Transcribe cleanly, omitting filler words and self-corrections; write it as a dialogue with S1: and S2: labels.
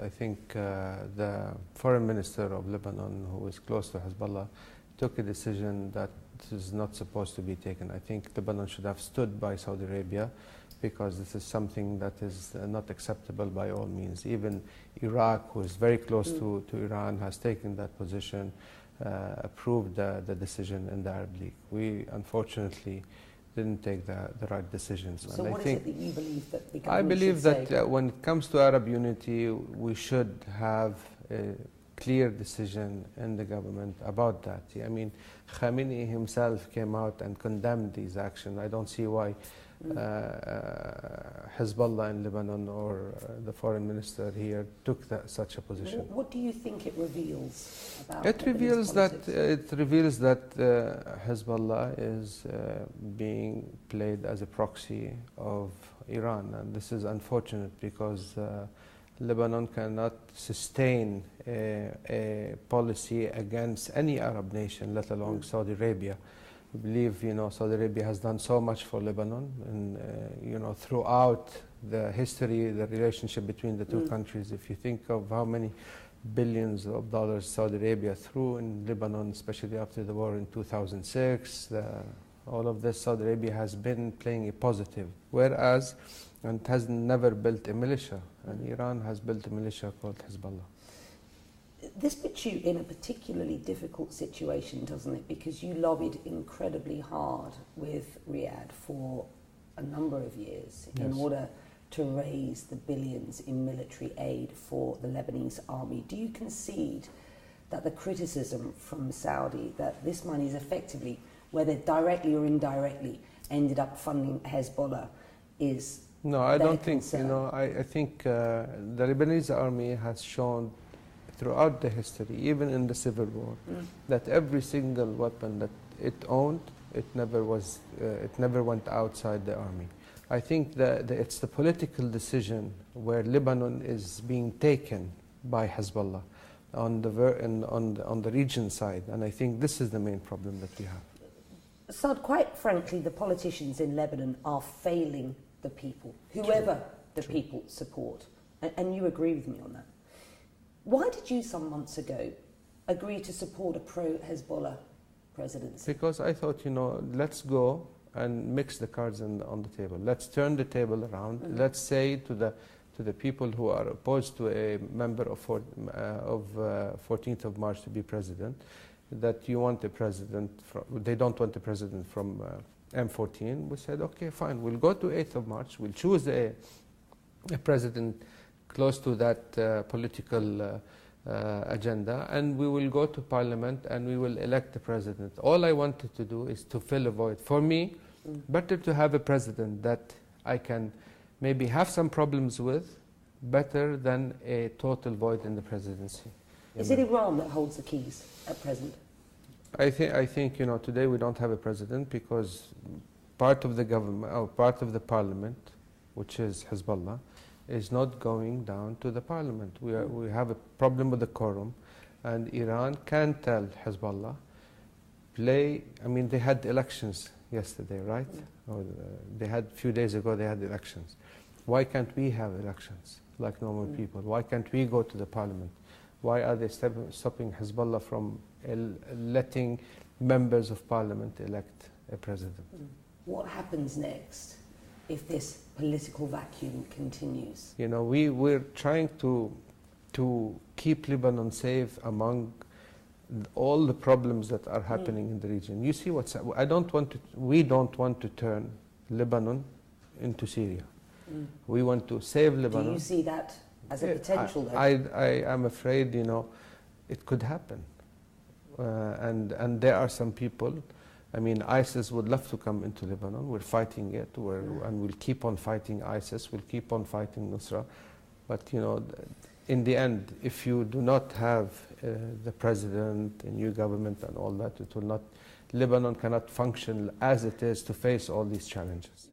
S1: I think the foreign minister of Lebanon, who is close to Hezbollah, took a decision that is not supposed to be taken. I think Lebanon should have stood by Saudi Arabia, because this is something that is not acceptable by all means. Even Iraq, who is very close to Iran, has taken that position, approved the decision in the Arab League. We, unfortunately, didn't take the right decisions.
S2: So what is it that you believe that the government
S1: I believe
S2: should
S1: that when it comes to Arab unity, we should have a clear decision in the government about that. I mean, Khamenei himself came out and condemned these actions. I don't see why Hezbollah in Lebanon or the foreign minister here took such a position.
S2: What do you think it reveals about
S1: it reveals
S2: politics?
S1: that it reveals that Hezbollah is being played as a proxy of Iran, and this is unfortunate because Lebanon cannot sustain a policy against any Arab nation, let alone Saudi Arabia. We believe, Saudi Arabia has done so much for Lebanon, and throughout the history, the relationship between the two countries. If you think of how many billions of dollars Saudi Arabia threw in Lebanon, especially after the war in 2006, all of this, Saudi Arabia has been playing a positive, whereas and has never built a militia, and Iran has built a militia called Hezbollah.
S2: This puts you in a particularly difficult situation, doesn't it? Because you lobbied incredibly hard with Riyadh for a number of years in order to raise the billions in military aid for the Lebanese army. Do you concede that the criticism from Saudi that this money is effectively, whether directly or indirectly, ended up funding Hezbollah is...
S1: No, I don't think, I think the Lebanese army has shown throughout the history, even in the civil war, that every single weapon that it owned, it never went outside the army. I think that it's the political decision where Lebanon is being taken by Hezbollah on the region side, and I think this is the main problem that we have.
S2: Saad, quite frankly, the politicians in Lebanon are failing the people, whoever the people support, and you agree with me on that. Why did you, some months ago, agree to support a pro-Hezbollah presidency?
S1: Because I thought, let's go and mix the cards on the table. Let's turn the table around. Let's say to the people who are opposed to a member of 14th of March to be president, that you want a president, they don't want a president from M14. We said, okay, fine, we'll go to 8th of March, we'll choose a president close to that political agenda, and we will go to parliament and we will elect the president. All I wanted to do is to fill a void. For me, better to have a president that I can maybe have some problems with, better than a total void in the presidency.
S2: Is it Iran that holds the keys at present?
S1: I think today we don't have a president because part of the government, or part of the parliament, which is Hezbollah, is not going down to the parliament. We have a problem with the quorum, and Iran can tell Hezbollah, they had elections yesterday, right? Or they had, a few days ago, they had elections. Why can't we have elections like normal people? Why can't we go to the parliament? Why are they stopping Hezbollah from letting members of parliament elect a president?
S2: What happens next if this political vacuum continues?
S1: We're trying to keep Lebanon safe among all the problems that are happening in the region. You see we don't want to turn Lebanon into Syria. We want to save Lebanon.
S2: Do you see that as a potential?
S1: I am afraid, it could happen. And there are some people, ISIS would love to come into Lebanon. We're fighting it, and we'll keep on fighting ISIS, we'll keep on fighting Nusra. But, in the end, if you do not have the president, a new government and all that, Lebanon cannot function as it is to face all these challenges.